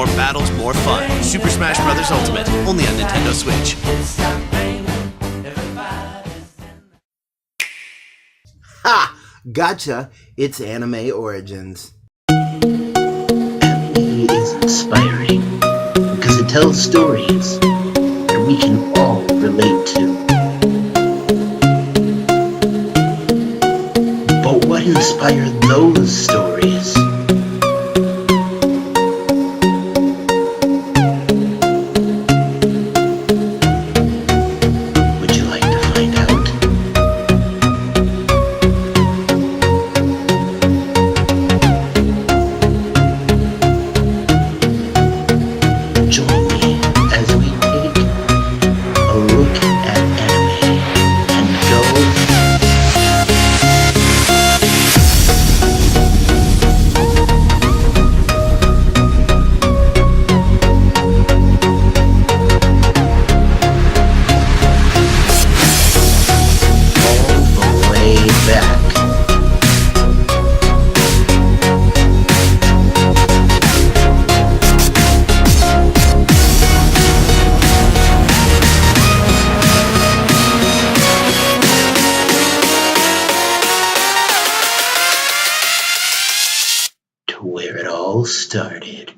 more battles, more fun. Super Smash Bros. Ultimate, only on Nintendo Switch. Ha! Gotcha! It's Anime Origins. Anime is inspiring because it tells stories that we can all relate to. But what inspired those stories? Would you like to find out? Join me as we take a look at anime and go all the way back. To where it all started.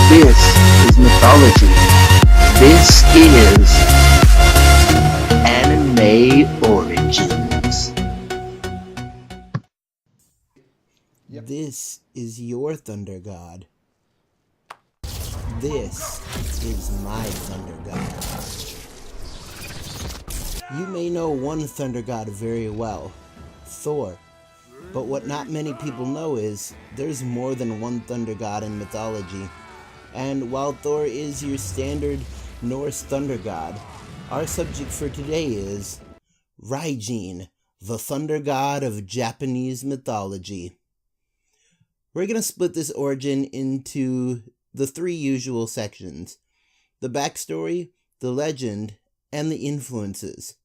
This is mythology. This is Anime Origins. This is your Thunder God. This is my Thunder God. You may know one Thunder God very well, Thor. But what not many people know is, there's more than one Thunder God in mythology. And while Thor is your standard Norse Thunder God, our subject for today is Raijin, the Thunder God of Japanese mythology. We're going to split this origin into the three usual sections: the backstory, the legend, and the influences.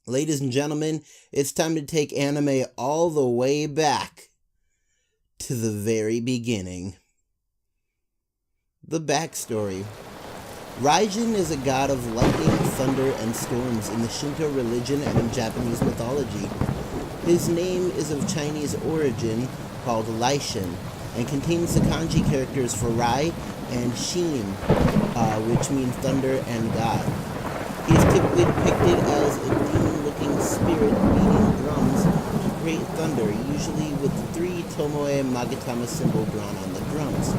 Ladies and gentlemen, it's time to take anime all the way back to the very beginning. The backstory. Raijin is a god of lightning, thunder, and storms in the Shinto religion and in Japanese mythology. His name is of Chinese origin, called Laishin, and contains the kanji characters for Rai and Shin, which mean thunder and god. He is typically depicted as a demon-looking spirit beating drums to create thunder, usually with the 3 Tomoe-Magatama symbol drawn on the drums.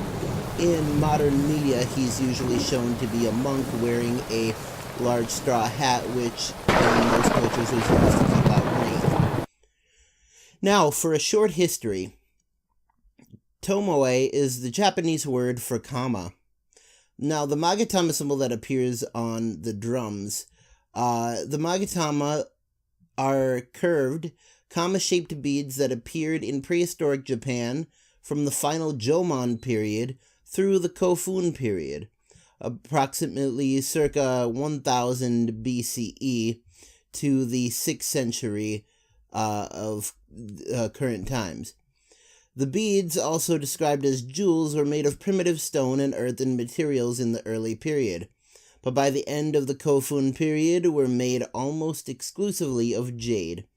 In modern media, he's usually shown to be a monk wearing a large straw hat, which in most cultures was used to keep out rain. Now, for a short history, Tomoe is the Japanese word for kama. Now, the Magatama symbol that appears on the drums, the Magatama are curved, kama-shaped beads that appeared in prehistoric Japan from the final Jomon period through the Kofun period, approximately circa 1000 BCE to the 6th century of current times. The beads, also described as jewels, were made of primitive stone and earthen materials in the early period, but by the end of the Kofun period were made almost exclusively of jade.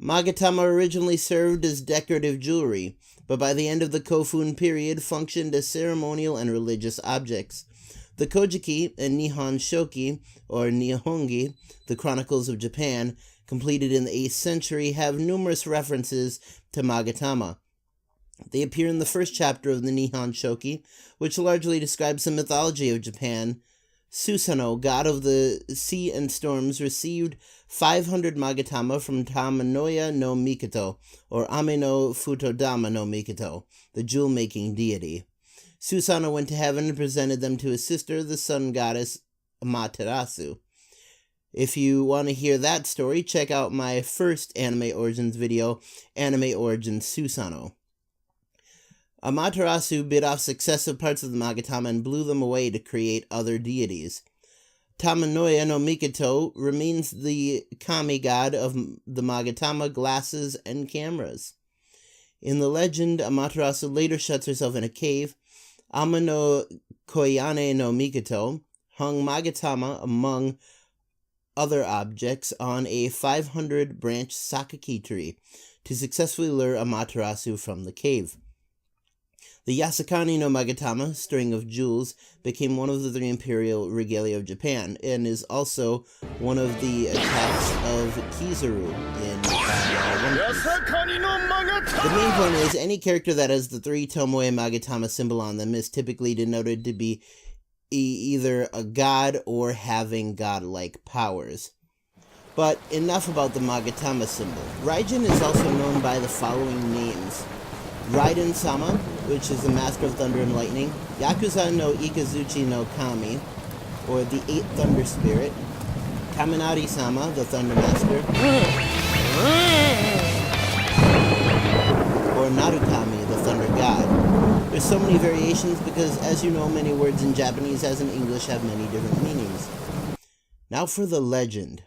Magatama originally served as decorative jewelry, but by the end of the Kofun period functioned as ceremonial and religious objects. The Kojiki and Nihon Shoki, or Nihongi, the Chronicles of Japan, completed in the 8th century, have numerous references to Magatama. They appear in the first chapter of the Nihon Shoki, which largely describes the mythology of Japan, Susanoo, god of the sea and storms, received 500 Magatama from Tamanoya-no-Mikoto, or Ame-no-Futodama-no-Mikoto, the jewel-making deity. Susanoo went to heaven and presented them to his sister, the sun goddess Amaterasu. If you want to hear that story, check out my first Anime Origins video, Anime Origins Susanoo. Amaterasu bit off successive parts of the Magatama and blew them away to create other deities. Tamanoya-no-Mikoto remains the kami god of the Magatama, glasses, and cameras. In the legend, Amaterasu later shuts herself in a cave. Ama-no-Koyane-no-Mikoto hung Magatama among other objects on a 500-branch sakaki tree to successfully lure Amaterasu from the cave. The Yasakani-no-Magatama, string of jewels, became one of the 3 imperial regalia of Japan, and is also one of the attacks of Kizaru in One Piece. The main point is, any character that has the 3 Tomoe Magatama symbol on them is typically denoted to be either a god or having godlike powers. But enough about the Magatama symbol. Raijin is also known by the following names: Raiden-sama, which is the Master of Thunder and Lightning; Yakuza no Ikazuchi no Kami, or the 8th Thunder Spirit; Kaminari-sama, the Thunder Master; or Narukami, the Thunder God. There's so many variations because, as you know, many words in Japanese as in English have many different meanings. Now for the legend.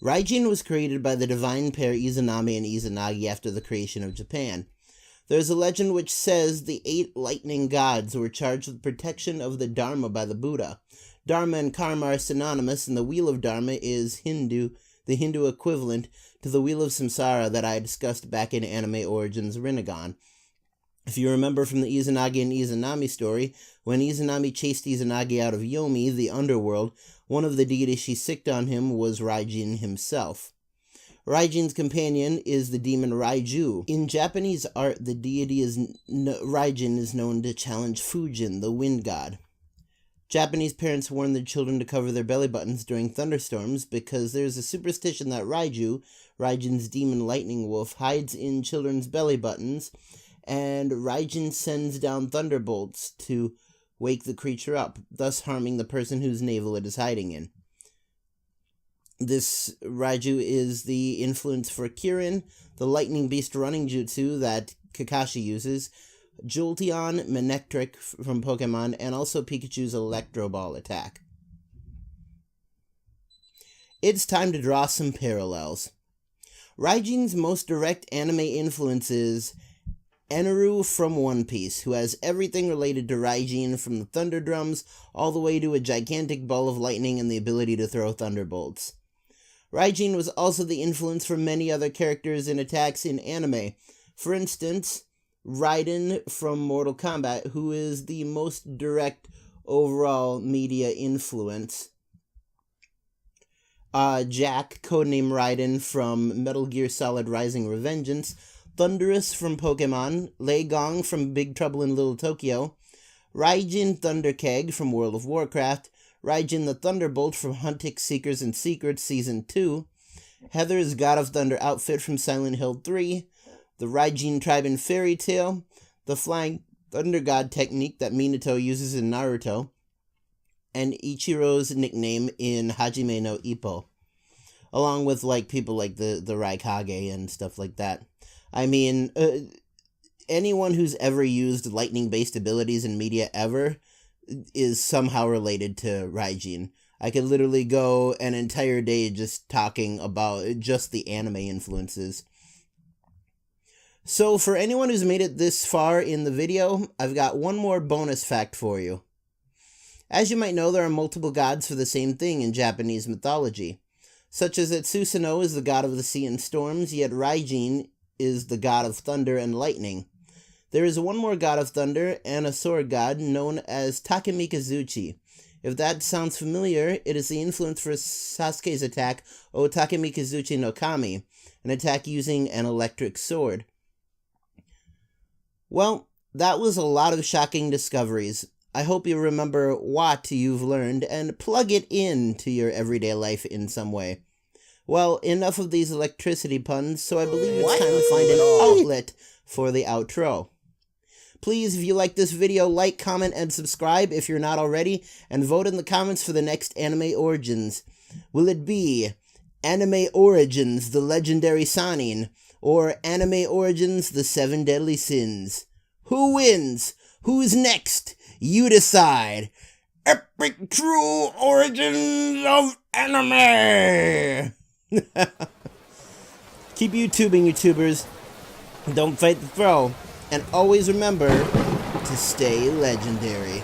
Raijin was created by the divine pair Izanami and Izanagi after the creation of Japan. There's a legend which says the 8 lightning gods were charged with protection of the Dharma by the Buddha. Dharma and karma are synonymous, and the wheel of Dharma is the Hindu equivalent to the wheel of samsara that I discussed back in Anime Origins-Raijin. If you remember from the Izanagi and Izanami story, when Izanami chased Izanagi out of Yomi, the underworld, one of the deities she sicked on him was Raijin himself. Raijin's companion is the demon Raiju. In Japanese art, the deity Raijin is known to challenge Fujin, the wind god. Japanese parents warn their children to cover their belly buttons during thunderstorms because there's a superstition that Raiju, Raijin's demon lightning wolf, hides in children's belly buttons, and Raijin sends down thunderbolts to wake the creature up, thus harming the person whose navel it is hiding in. This Raiju is the influence for Kirin, the lightning beast running jutsu that Kakashi uses, Jolteon, Manectric from Pokemon, and also Pikachu's Electro Ball attack. It's time to draw some parallels. Raijin's most direct anime influence is Eneru from One Piece, who has everything related to Raijin from the thunder drums all the way to a gigantic ball of lightning and the ability to throw thunderbolts. Raijin was also the influence for many other characters and attacks in anime. For instance, Raiden from Mortal Kombat, who is the most direct overall media influence. Jack, codename Raiden from Metal Gear Solid Rising Revengeance. Thunderous from Pokemon. Lei Gong from Big Trouble in Little Tokyo. Raijin Thunderkeg from World of Warcraft. Raijin the Thunderbolt from Hunting Seekers and Secrets Season 2, Heather's God of Thunder outfit from Silent Hill 3, the Raijin tribe in Fairy Tail, the Flying Thunder God technique that Minato uses in Naruto, and Ichiro's nickname in Hajime no Ippo, along with people like the Raikage and stuff like that. I mean, anyone who's ever used lightning-based abilities in media ever is somehow related to Raijin. I could literally go an entire day just talking about just the anime influences. So for anyone who's made it this far in the video, I've got one more bonus fact for you. As you might know, there are multiple gods for the same thing in Japanese mythology, such as that Susanoo is the god of the sea and storms, yet Raijin is the god of thunder and lightning. There is one more god of thunder and a sword god known as Takemikazuchi. If that sounds familiar, it is the influence for Sasuke's attack, O Takemikazuchi no Kami, an attack using an electric sword. Well, that was a lot of shocking discoveries. I hope you remember what you've learned and plug it into your everyday life in some way. Well, enough of these electricity puns, so I believe it's time to find an outlet for the outro. Please, if you like this video, like, comment, and subscribe if you're not already, and vote in the comments for the next Anime Origins. Will it be Anime Origins, the Legendary Sannin, or Anime Origins, the 7 Deadly Sins? Who wins? Who's next? You decide. Epic True Origins of Anime! Keep YouTubing, YouTubers. Don't fight the throw. And always remember to stay legendary.